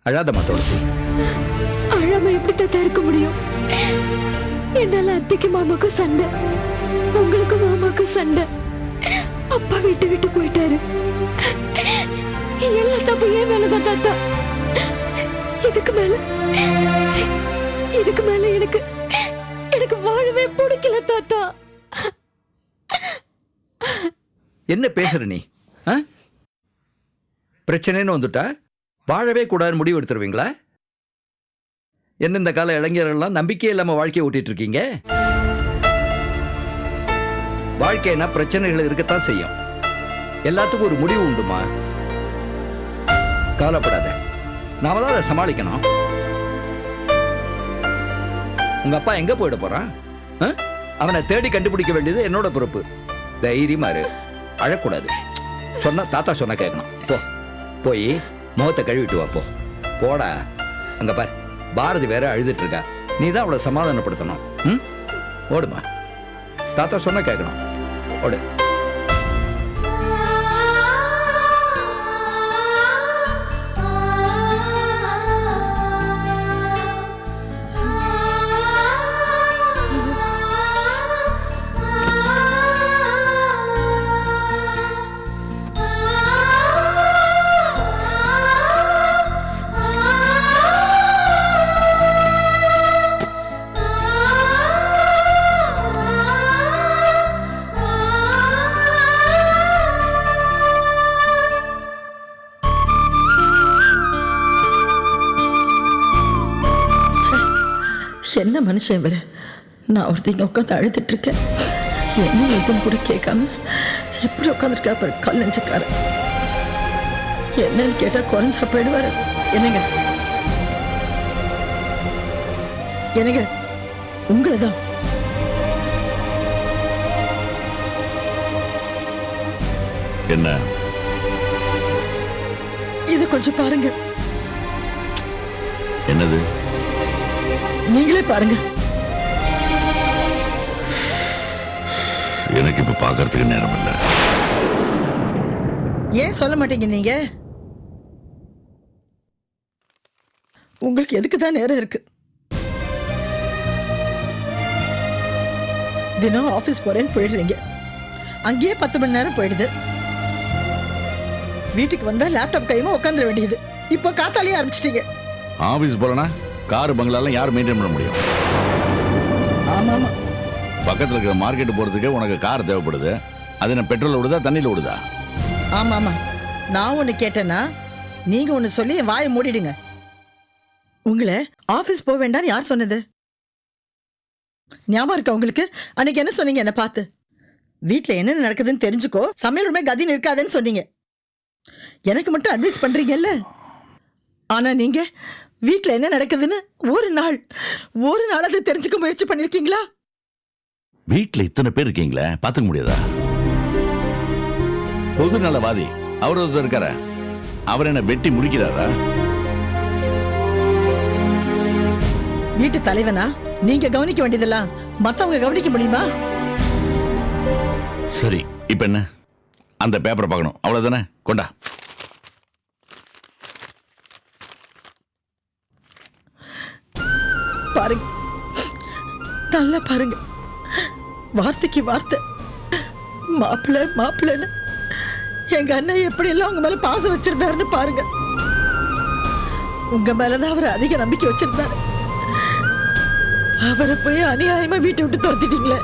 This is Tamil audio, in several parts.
அழாதம்மா துளசி. அழாம எப்படி தாத்தா இருக்க முடியும்? என்னால அத்தைக்கு மாமாக்கும் சண்டை, உங்களுக்கும் மாமாக்கும் சண்டை. அப்பா விட்டு விட்டு போயிட்டாரு. எல்லா தப்பு ஏன் மேலதான் தாத்தா. இதுக்கு மேல எனக்கு வாழவே பிடிக்கல தாத்தா. என்ன பேசுற நீ? பிரச்சனைன்னு வந்துட்டா வாழவே கூடாதுன்னு முடிவு எடுத்துருவீங்களா? என்ன இந்த கால இளைஞர்கள்லாம் நம்பிக்கையே இல்லாம வாழ்க்கையை ஓட்டிட்டு இருக்கீங்க? வாழ்க்கைனா பிரச்சனைகள் இருக்கத்தான் செய்யும். எல்லாத்துக்கும் ஒரு முடிவு உண்டுமா. கவலைப்படாத, நாம தான் அதை சமாளிக்கணும். உங்க அப்பா எங்க போயிட போறான்? அவனை தேடி கண்டுபிடிக்க வேண்டியது என்னோட பொறுப்பு. தைரியமா இரு, அழக்கூடாது. சொன்ன தாத்தா சொன்ன கேட்கணும். போய் முகத்தை கழுவிட்டு வா. போடா. அங்க பார், பாரதி வேற அழுதுட்டு இருக்கா. நீ தான் அவளை சமாதானப்படுத்தணும். ஓடுமா, தாத்தா சொன்ன கேட்கணும். ஓடு. என்ன மனுஷன் வேற. நான் ஒருத்தங்க உட்காந்து அழுதுட்டு இருக்கேன். என்ன எதுவும் கூட கேட்காம எப்படி உட்காந்துருக்கா பாரு, கல் நெஞ்சுக்கார. என்னன்னு கேட்டா குறைஞ்சா போயிடுவாரு. என்னங்க உங்களதான். என்ன இது கொஞ்சம் பாருங்க. என்னது? நீங்களே பாருங்க. எனக்கு இப்ப பாக்குறதுக்கு நேரம் இல்ல. ஏன் சொல்ல மாட்டீங்க நீங்க? உங்களுக்கு எதுக்கு தான் நேரம் இருக்கு? தினம் ஆபீஸ் போறேன்னு போயிடுறீங்க. அங்கேயே 10 மணி நேரம் போயிடுது. வீட்டுக்கு வந்தா லேப்டாப் கையுமா உட்காந்துட வேண்டியது. இப்போ காத்தாலேயே ஆரம்பிச்சிட்டீங்க. ஆபீஸ் போறனா கார் பங்களாலாம் யார் மெயின்டைன் பண்ண முடியும்? ஆமா ஆமா. பக்கத்துல இருக்கிற மார்க்கெட் போறதுக்கு உனக்கு கார் தேவைப்படுது. அது என்ன பெட்ரோல் விடுதா தண்ணியில விடுதா? ஆமா ஆமா. நான் ஒண்ணு கேட்டேன்னா நீங்க ஒண்ணு சொல்லி என் வாயை மூடிடுங்க. உங்களை ஆபீஸ் போக வேண்டாம்னு யார் சொன்னது? ஞாபகம் இருக்கா உங்களுக்கு? அன்னைக்கு என்ன சொன்னீங்க என்ன பார்த்து? வீட்டுல என்ன நடக்குதுன்னு தெரிஞ்சுக்கோ, சமையல் ரூமே கதின்னு இருக்காதுன்னு சொன்னீங்க. எனக்கு மட்டும் அட்வைஸ் பண்றீங்கல்ல. ஆனா நீங்க வீட்டுல என்ன நடக்குதுன்னு ஒரு நாள் அதை தெரிஞ்சுக்க முயற்சி பண்ணிருக்கீங்களா? வீட்டுல இத்தனை பேர் இருக்கீங்களே, பாத்துக்க முடியாதா? பொது நலவாதி அவர் ஒருத்தர் இருக்கார, அவர் என்ன வெட்டி முடிக்கிறாரா? வீட்டு தலைவனா நீங்க கவனிக்க வேண்டியதெல்லாம் மத்தவங்க கவனிக்க முடியுமா? சரி, இப்ப என்ன? அந்த பேப்பரை பார்க்கணும், அவ்வளவுதானே? கொண்டா. பாருங்க, நல்லா பாருங்க. வார்த்தைக்கு வார்த்தை மாப்பிள்ளன்னு எங்க அண்ணன் எப்படி எல்லாம் உங்க மேல பாசம் வச்சிருந்தாருன்னு பாருங்க. உங்க மேலதான் அவர் அதிக நம்பிக்கை வச்சிருந்தாரு. அவரை போய் அநியாயமா வீட்டை விட்டு துரத்திட்டீங்களே.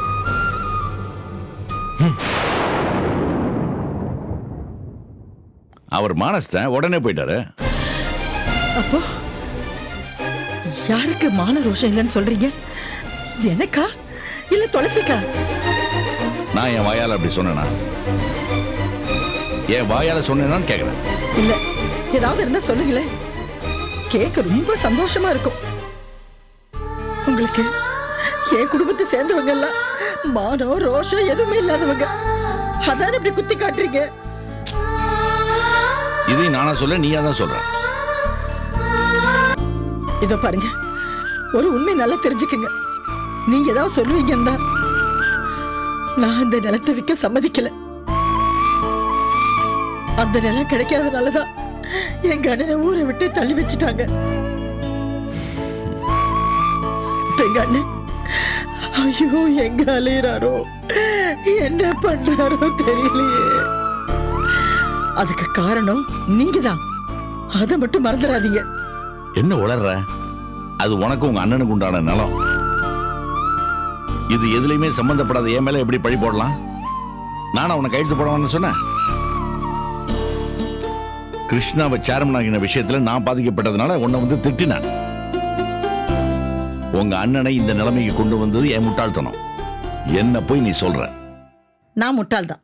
அவர் மானஸ்தான் உடனே போயிட்டாரு. அப்போ யாருக்கு மான ரோஷம் இல்லைன்னு சொல்றீங்க? எனக்கா இல்ல துளசிக்கா? நான் என் வாயால அப்படி சொன்னேனா? என் வாயால சொன்னேனான்னு கேக்குறேன். இல்ல, ஏதாவது இருந்தா சொல்லுங்களேன், கேட்க ரொம்ப சந்தோஷமா இருக்கும். உங்களுக்கு என் குடும்பத்தை சேர்ந்தவங்க எல்லாம் மானம் ரோஷம் எதுவுமே இல்லாதவங்க. அதான் இப்படி குத்தி காட்டுறீங்க. இதையும் நானா சொல்ல, நீயா தான் சொல்ற. இதோ பாருங்க, ஒரு உண்மை நல்லா தெரிஞ்சுக்குங்க. நீங்க ஏதாவது சொல்லுவீங்கன்னா நான் அந்த நிலத்தை விற்க சம்மதிக்கல. அந்த நிலம் கிடைக்காதனாலதான் எங்க அண்ணனை ஊரை விட்டு தள்ளி வச்சுட்டாங்க. எங்க அண்ணன் ஐயோ எங்க அலையிறாரோ என்ன பண்றாரோ தெரியலையே. அதுக்கு காரணம் நீங்க தான். அதை மட்டும் மறந்துடாதீங்க. என்ன உளர்ற? அது உனக்கு உங்க அண்ணனுக்கு உண்டான நிலம். இது எதுலையுமே சம்பந்தப்படாத என் மேல எப்படி பழி போடலாம்? நானும் அவனை கையெழுத்து போடவான்னு சொன்னேன். கிருஷ்ணாவை சேர்மன் ஆகின விஷயத்துல நான் பாதிக்கப்பட்டதுனால உன்னை வந்து திட்டினான். உங்க அண்ணனை இந்த நிலைமைக்கு கொண்டு வந்தது என் முட்டாள்தனம். என்ன போய் நீ சொல்ற? நான் முட்டாள் தான்.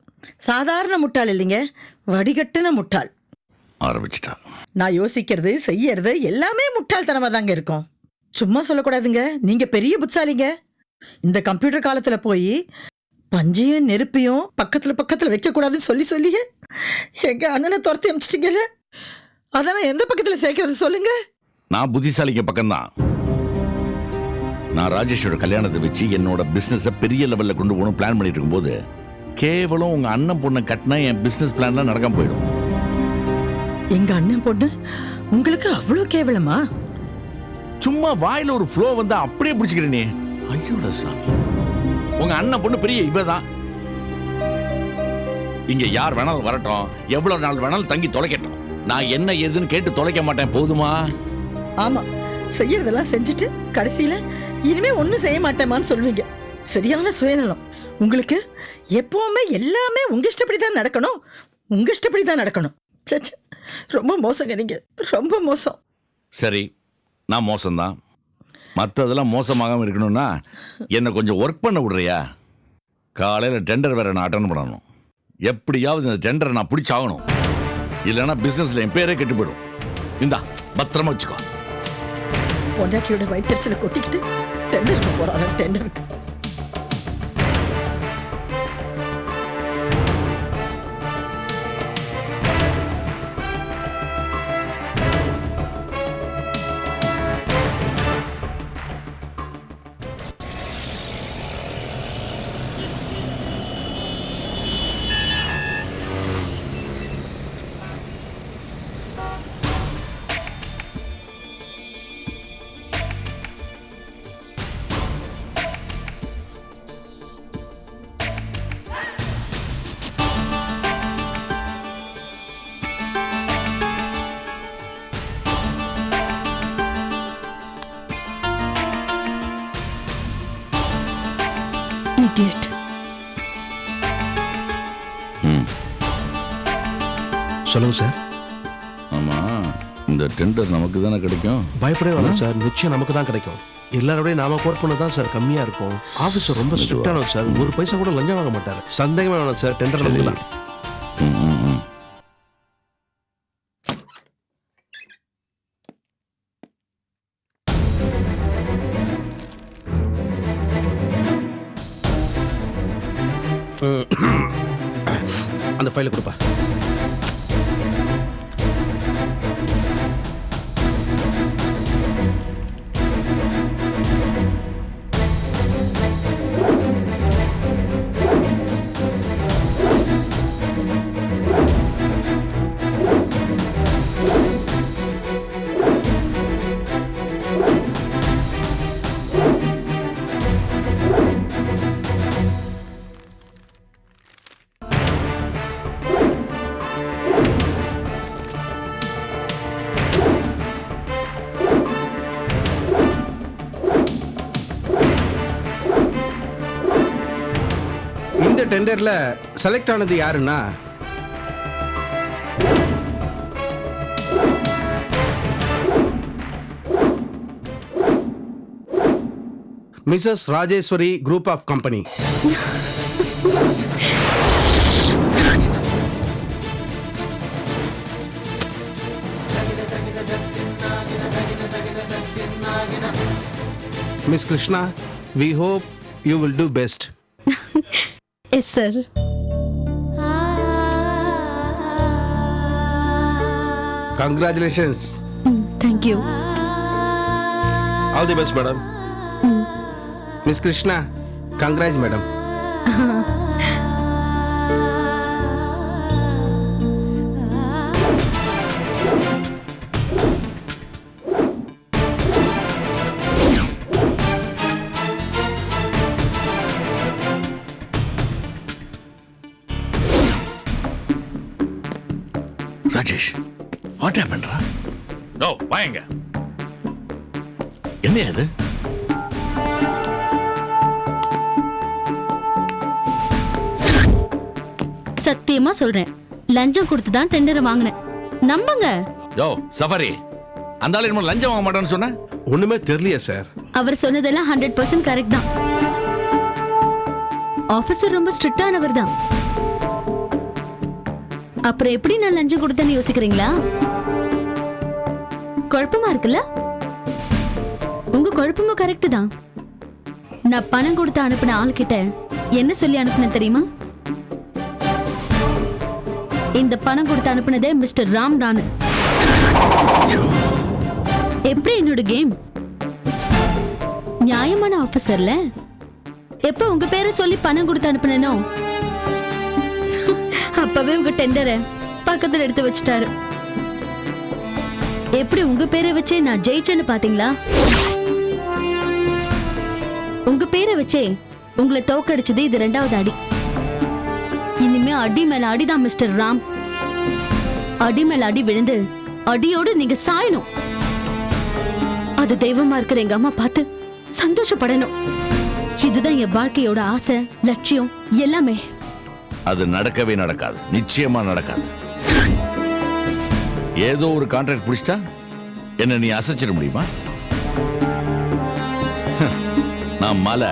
சாதாரண முட்டாள் இல்லைங்க, வடிகட்டின முட்டாள். ஆரம்பிச்சிட்டா. நான் யோசிக்கிறது செய்யறது எல்லாமே முட்டாள்தனமா தாங்க இருக்கும். சும்மா சொல்லக்கூடாதுங்க, நீங்க பெரிய புத்தாலிங்க. இந்த கம்ப்யூட்டர் காலத்துல போய் பஞ்சையும் நெருப்பையும் பக்கத்துல பக்கத்துல வைக்க கூடாதுன்னு சொல்லி சொல்லியே எங்க அண்ணனை துரத்தி அமிச்சிட்டீங்கல்ல. அதான் நான் எந்த பக்கத்துல சேர்க்கறது சொல்லுங்க. நான் புத்திசாலிக்க பக்கம்தான். நான் ராஜேஷோட கல்யாணத்தை வச்சு என்னோட பிசினஸ் பெரிய லெவல்ல கொண்டு போகணும் பிளான் பண்ணிட்டு இருக்கும்போது கேவலம் உங்க அண்ணன் பொண்ணை கட்டினா என் பிசினஸ் பிளான்லாம் நடக்காம போயிடும். எங்க அண்ணன் பொண்ணு உங்களுக்கு அவ்வளவு கேவலமா? சும்மா வாயில ஒரு ஃப்ளோ வந்தா அப்படியே பிடிச்சுக்கிறேனே. ஐயோட சாமி, உங்க அண்ணன் பொண்ணு பெரிய இவதான். இங்க யார் வேணாலும் வரட்டும், எவ்வளவு நாள் வேணாலும் தங்கி தொலைக்கட்டும். நான் என்ன ஏதுன்னு கேட்டு தொலைக்க மாட்டேன். போதுமா? ஆமா, செய்யறதெல்லாம் செஞ்சுட்டு கடைசியில இனிமே ஒண்ணும் செய்ய மாட்டேமான்னு சொல்வீங்க. சரியான சுயநலம் உங்களுக்கு. எப்பவுமே எல்லாமே உங்க இஷ்டப்படி தான் நடக்கணும், உங்க இஷ்டப்படி தான் நடக்கணும். சச்ச, ரொம்ப மோசங்க நீங்க, ரொம்ப மோசம். சரி, நான் மோசம்தான். மற்றதெல்லாம் மோசமாகாமல் இருக்கணும்னா என்னை கொஞ்சம் ஒர்க் பண்ண விடுறியா? காலையில் டெண்டர் வேற நான் அட்டன் பண்ணணும். எப்படியாவது இந்த டெண்டரை நான் பிடிச்சாகணும். இல்லைன்னா பிஸ்னஸில் என் பேரே கெட்டு போயிடும். இந்தா பத்திரமா வச்சுக்கோ. பொண்டாட்டியோட வயிற்றுல கொட்டிக்கிட்டு டெண்டருக்கு போறாங்க. டெண்டருக்கு Idiot. சொல்லுங்க சார். ஆமா, இந்த டெண்டர் நமக்கு தானே கிடைக்கும். பயப்படவே வேணாம் சார், நிச்சயம் நமக்கு தான் கிடைக்கும். எல்லாரோடய நாம கோர்ட் பண்ண தான் சார் கம்மியா இருக்கும். ஆஃபீஸர் ரொம்ப ஸ்ட்ரிக்டானவர் சார், ஒரு பைசா கூட லஞ்சம் வாங்க மாட்டார். சந்தேகமே வேணாம் சார், டெண்டர் நமக்கு தான். அந்த ஃபைலை கொடுப்பா. இந்த டெண்டர்ல செலக்ட் ஆனது யாருன்னா Mrs Rajeshwari group of company. Miss Krishna, we hope you will do best. Yes, sir. Congratulations. Thank you. All the best, madam. Miss Krishna, congrats, madam. Rajesh what ஹேப்பன்டா? ஓ வாங்க. என்ன அது? சத்தியமா சொல்றேன், லஞ்சம் கொடுத்து தான் டெண்டரை வாங்கினேன். நம்புங்க. யோ சஃபாரி, அந்த ஆளு என்ன லஞ்சம் வாங்க மாட்டேன்னு சொன்ன? ஒண்ணுமே தெரியலையே சார். அவர் சொன்னதெல்லாம் 100% கரெக்ட் தான். ஆபீசர் ரொம்ப ஸ்ட்ரிக்டானவர் தான். அப்புறம் எப்படி நான் லஞ்சம் கொடுத்தேன்னு யோசிக்கிறீங்களா? குழப்பமா இருக்குல்ல? உங்க குழப்பமும் கரெக்ட் தான். நான் பணம் கொடுத்து அனுப்பின ஆள்கிட்ட என்ன சொல்லி அனுப்பினேன் தெரியுமா? இந்த பணம் கொடுத்து அனுப்பினதே மிஸ்டர் ராம் தானு. எப்படி என்னோட கேம்? நியாயமான ஆபீசர்ல எப்ப உங்க பேரை சொல்லி பணம் கொடுத்து அனுப்பினோ அப்பவே உங்க டெண்டரை பக்கத்துல எடுத்து வச்சுட்டாரு. எப்படி உங்க பேரை வச்சே நான் ஜெயிச்சேன்னு பாத்தீங்களா? உங்க பேரை வச்சே உங்களை தோக்கடிச்சது இது 2வது அடி. இனிமே அடி மேல அடிதான் மிஸ்டர் ராம். அடி மேல அடி விழுந்து அடியோடு நீங்க சாயணும். அது தெய்வமா இருக்கிற எங்க அம்மா பார்த்து சந்தோஷப்படணும். இதுதான் என் வாழ்க்கையோட ஆசை, லட்சியம் எல்லாமே. அது நடக்கவே நடக்காது, நிச்சயமா நடக்காது. ஏதோ ஒரு கான்ட்ராக்ட் பிடிச்சிட்டா என்ன நீ அசைச்சிட முடியுமா? நான் மலை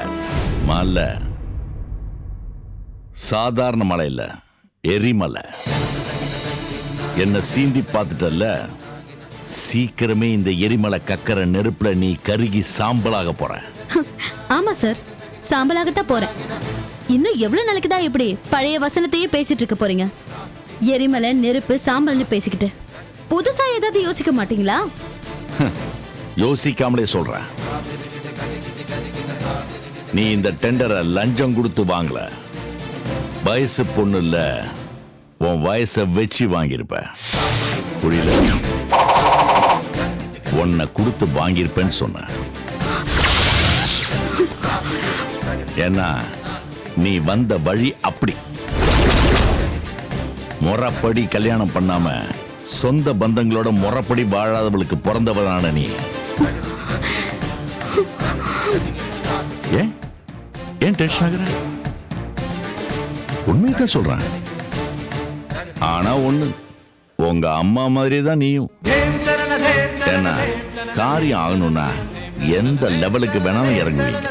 மலை, சாதாரண மலை இல்ல, எரிமலை. என்ன சீண்டி பார்த்துட்டல்ல, சீக்கிரமே இந்த எரிமலை கக்கற நெருப்புல நீ கருகி சாம்பலாக போற. ஆமா சார், சாம்பலாகத்தான் போறேன். இன்னும் எவ்வளவு நாளைக்கு தான் இப்படி பழைய வசனத்தையே பேசிட்டு இருக்க போறீங்க? எரிமலை, நெருப்பு, சாம்பல்னு பேசிக்கிட்டு புதுசா ஏதாவது யோசிக்க மாட்டீங்களா? யோசிக்காமலே சொல்ற. நீ இந்த டெண்டரை லஞ்சம் கொடுத்து வாங்கல, வயசு பொண்ணு இல்ல, உன் வயசை வச்சு வாங்கியிருப்ப. புரியல? உன்னை கொடுத்து வாங்கியிருப்பேன்னு சொன்ன. ஏன்னா நீ வந்த வழி அப்படி. முறைப்படி கல்யாணம் பண்ணாம சொந்த பந்தங்களோட முறைப்படி வாழாதவளுக்கு பிறந்தவனான நீ. ஏன் ஏன் டென்ஷன் ஆகுற? உண்மையதான் சொல்றேன். ஆனா ஒண்ணு, உங்க அம்மா மாதிரியே தான் நீயும். ஏன்னா காரியம் ஆகணும்னா எந்த லெவலுக்கு வேணாலும் இறங்குவீங்க.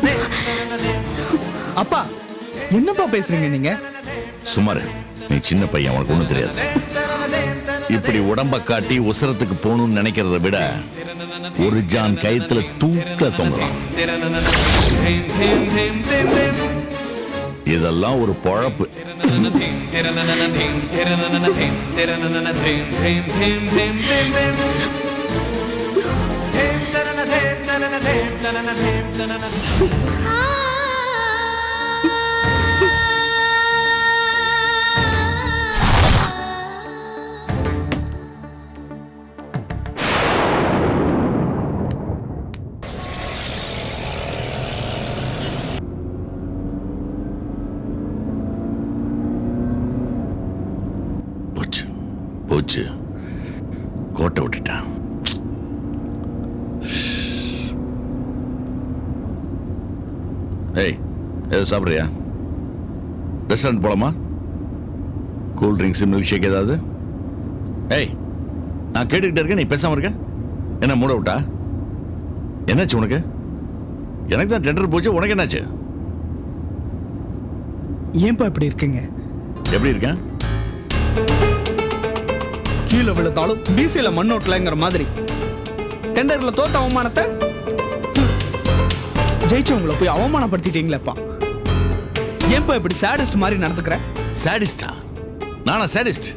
அப்பா என்னப்பா பேசுறீங்க நீங்க? சுமார், நீ சின்ன பையன், உனக்கு ஒண்ணும் தெரியாது. இப்படி உடம்ப காட்டி உசரத்துக்கு போகணும்னு நினைக்கிறத விட ஒரு ஜான் கயத்துல தூக்க தொங்கலாம். இதெல்லாம் ஒரு பொழப்பு. போச்சு போச்சு, கோட்டை விட்டுட்டான். ஏய், ஏதோ சாப்பிட்றியா? ரெஸ்டாரண்ட் போலாமா? கூல் ட்ரிங்க்ஸ், மில்க் ஷேக் ஏதாவது? ஏய், நான் கேட்டுக்கிட்டே இருக்கேன், நீ பேசாம இருக்க. என்ன மூட விட்டா? என்னாச்சு உனக்கு? எனக்கு தான் டெண்டர் போச்சு, உனக்கு என்னாச்சு? ஏன்பா இப்படி இருக்குங்க? எப்படி இருக்கேன்? கீழே விழுந்தாலும் பிசில மண்ணோட்டலங்கிற மாதிரி டெண்டர்ல தோத்த அவமானத்தை ஜெயிச்சவங்களை போய் அவமானப்படுத்திட்டீங்களேப்பா. ஏன்பா இப்படி சாடிஸ்ட் மாதிரி நடந்துக்கிற? சாடிஸ்டா? நானா சாடிஸ்ட்?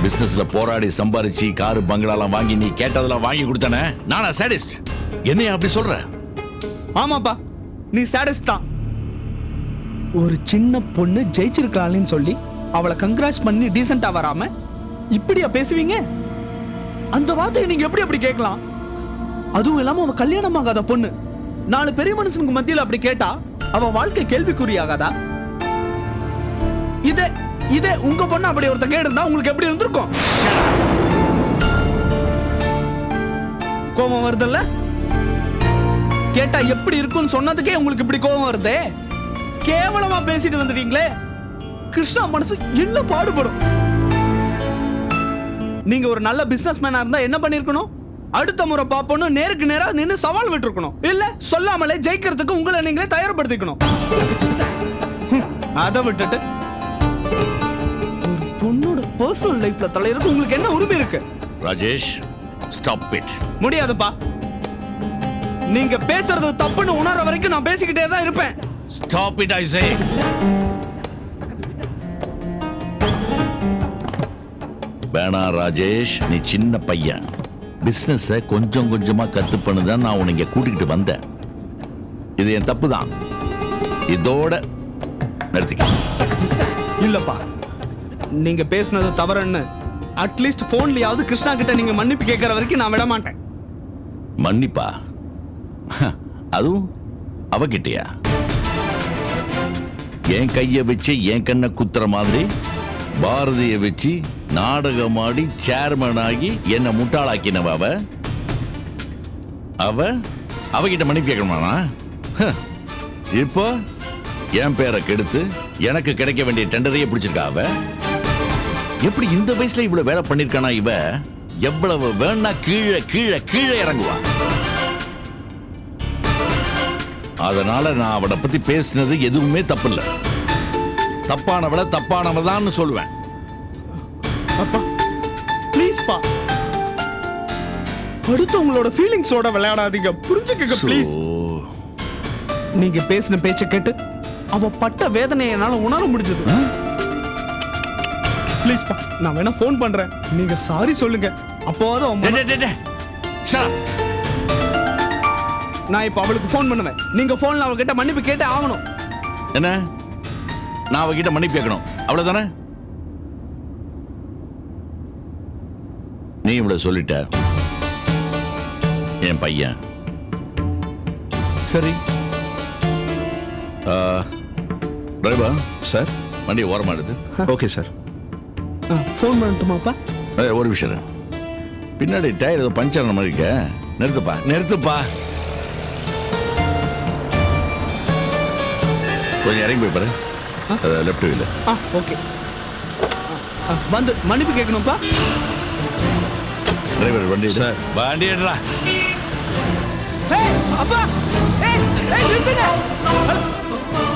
பிசினஸ்ல போராடி சம்பாரிச்சு காரு பங்களாலாம் வாங்கி நீ கேட்டதெல்லாம் வாங்கி கொடுத்தானே, நானா சாடிஸ்ட்? என்னைய அப்படி சொல்ற? ஆமாப்பா, நீ சாடிஸ்ட் தான். ஒரு சின்ன பொண்ணு ஜெயிச்சிருக்கலாம்னு சொல்லி அவளை கங்க்ராட்ஸ் பண்ணி டீசெண்டா வராம இப்படியா பேசுவீங்க? அந்த வார்த்தையை நீங்க எப்படி அப்படி கேட்கலாம்? அதுவும் இல்லாம அவ கல்யாணம் ஆகாத பொண்ணு 4 பெரிய மனுஷனுக்கு மத்தியில் அப்படி கேட்டா அவ வாழ்க்கை கேள்விக்குறியாகாதா? இதே உங்க பொண்ணு அப்படி ஒருத்த கேட்டிருந்தா உங்களுக்கு எப்படி இருந்திருக்கும்? கோபம் வருதுல்ல? கேட்டா எப்படி இருக்கும்னு சொன்னதுக்கே உங்களுக்கு இப்படி கோபம் வருதே? கேவலமா பேசிட்டு வந்துட்டீங்களே. கிருஷ்ணா மனசு என்ன பாடுபடும். நீங்க ஒரு நல்ல பிசினஸ் மேனா இருந்தா என்ன பண்ணிருக்கணும்? அடுத்த முறை பாப்போன்னு நேருக்கு நேரா நின்னு சவால் விட்டுருக்கணும். இல்ல சொல்லாமலே ஜெயிக்கிறதுக்கு உங்களை நீங்களே தயார்படுத்திக்கணும். அதை விட்டுட்டு ஒரு பொண்ணோட பர்சனல் லைஃப்ல தலையிறக்கு உங்களுக்கு என்ன உரிமை இருக்கு? Rajesh, stop it. முடியாதுப்பா. நீங்க பேசுறது தப்புன்னு உணர்ற வரைக்கும் நான் பேசிக்கிட்டே தான் இருப்பேன். ஸ்டாப் இட் ஐ சே. வேணா ராஜேஷ், நீ சின்ன பையன். பிசினஸ் கொஞ்சம் கொஞ்சமா கத்து பண்ணுதான் நான் உன்னை கூட்டிகிட்டு வந்தேன். இது என் தப்பு தான். இதோட நிறுத்திக்க. இல்லப்பா, நீங்க பேசுனது தவறுன்னு அட்லீஸ்ட் போன்லயாவது கிருஷ்ணா கிட்ட நீங்க மன்னிப்பு கேட்கற வரைக்கும் நான் விட மாட்டேன். மன்னிப்பா? அதுவும் அவகிட்டயா? என் கைய வச்சு என் கண்ணை குத்துற மாதிரி பாரதிய வச்சு நாடகமாடி சேர்மன் ஆகி என்ன முட்டாளாக்கினவ அவகிட்ட மன்னிப்பு கேட்கணுமானா? இப்போ என் பேரை கெடுத்து எனக்கு கிடைக்க வேண்டிய டெண்டரையே பிடிச்சிருக்கா அவ. எப்படி இந்த வயசுல இவ்வளவு வேலை பண்ணிருக்கானா இவ? எவ்வளவு வேணா கீழே கீழே கீழே இறங்குவா. அதனால நான் அவளை பத்தி பேசினது எதுவுமே தப்பு இல்ல. தப்பானவளை தப்பானவதான்னு சொல்லுவேன். அப்பா ப்ளீஸ் பா, அடுத்தவங்களோட ஃபீலிங்ஸோட விளையாடாதீங்க. புரிஞ்சுக்கங்க ப்ளீஸ். நீங்க பேசின பேச்ச கேட்டு அவ பட்ட வேதனையை என்னால உணர முடிஞ்சது. ப்ளீஸ் பா, நான் வேணா ஃபோன் பண்றேன். நீங்க சாரி சொல்லுங்க. அப்போதான் நான் இப்ப அவளுக்கு ஃபோன் பண்ணுவேன். நீங்க ஃபோன்ல அவகிட்ட மன்னிப்பு கேட்டே ஆகணும். என்ன? நான் அவகிட்ட மன்னிப்பு கேட்கணும், அவ்வளவுதானே? நீ இவ்வளவு சொல்லிட்ட. என் பையன் சரி. டிரைவர் சார், வண்டியை ஓரமா எடுத்து. Okay sir. ஃபோன் பண்ணட்டுமாப்பா? ஒரு விஷயம், பின்னாடி டயர் ஏதோ பஞ்சர் மாதிரி இருக்க. நிறுத்துப்பா நிறுத்துப்பா. கொஞ்சம் இறங்கி போய் பாரு. லெஃப்ட் வீல. ஓகே. வந்து மன்னிப்பு கேட்கணும்ப்பா. டிரைவர் வண்டி சார். வண்டி எடுறா. அப்பா நிறுத்துங்க.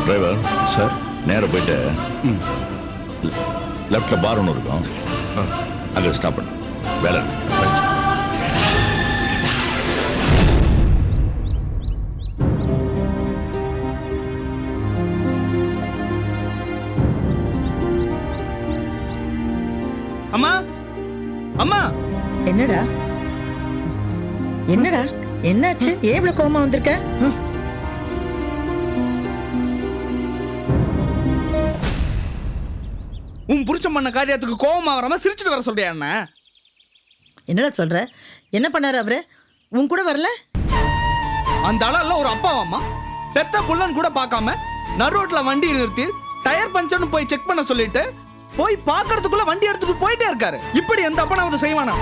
டிரைவர் சார், நேரா போயிட்டு லெஃப்ட்ல பார் ஒன்று இருக்கும், அங்கே ஸ்டாப் பண்ணு. வேலை இருக்கு. அம்மா அம்மா. என்னடா என்னடா என்னாச்சு? ஏன் இவ்வளவு கோவமா வந்திருக்க? உன் புருஷன் பண்ண காரியத்துக்கு கோவமா வராம சிரிச்சுட்டு வர சொல்றியா? என்ன என்னடா சொல்ற? என்ன பண்ணாரு அவரு? உன் கூட வரல? அந்த ஆளெல்லாம் ஒரு அப்பாவாம்மா. பெத்த புள்ளன் கூட பார்க்காம நடுரோட்ல வண்டி நிறுத்தி டயர் பஞ்சர்னு போய் செக் பண்ண சொல்லிட்டு போய் பார்க்கறதுக்குள்ள வண்டி எடுத்துட்டு போயிட்டே இருக்காரு. இப்படி எந்த அப்பனாவது செய்வானா?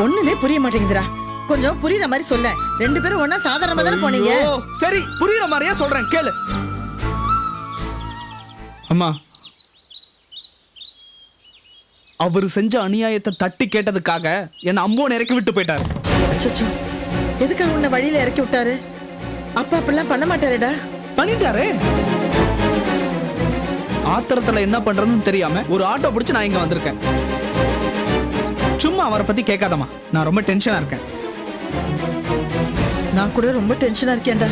ஒண்ணுமே புரிய மாட்டேங்குதுடா. கொஞ்சம் புரியுற மாதிரி சொல்ல. ரெண்டு பேரும் ஒண்ணா சாதாரணமா தானே போனீங்க. சரி, புரியுற மாதிரியே சொல்றேன், கேளு. அம்மா, அவரு செஞ்ச அநியாயத்தை தட்டி கேட்டதுக்காக என்ன அம்போன் இறக்கி விட்டு போயிட்டாரு. அச்சச்சோ, எதுக்காக உன்னை வழியில இறக்கி விட்டாரு? அப்பா அப்படிலாம் பண்ண மாட்டாருடா. பண்ணிட்டாரு. ஆத்திரத்துல என்ன பண்றதுன்னு தெரியாம ஒரு ஆட்டோ பிடிச்சு நான் இங்க வந்திருக்கேன். சும்மா அவரை பத்தி கேட்காதம்மா, நான் ரொம்ப டென்ஷனா இருக்கேன். நான் கூட ரொம்ப டென்ஷனா இருக்கேன்டா.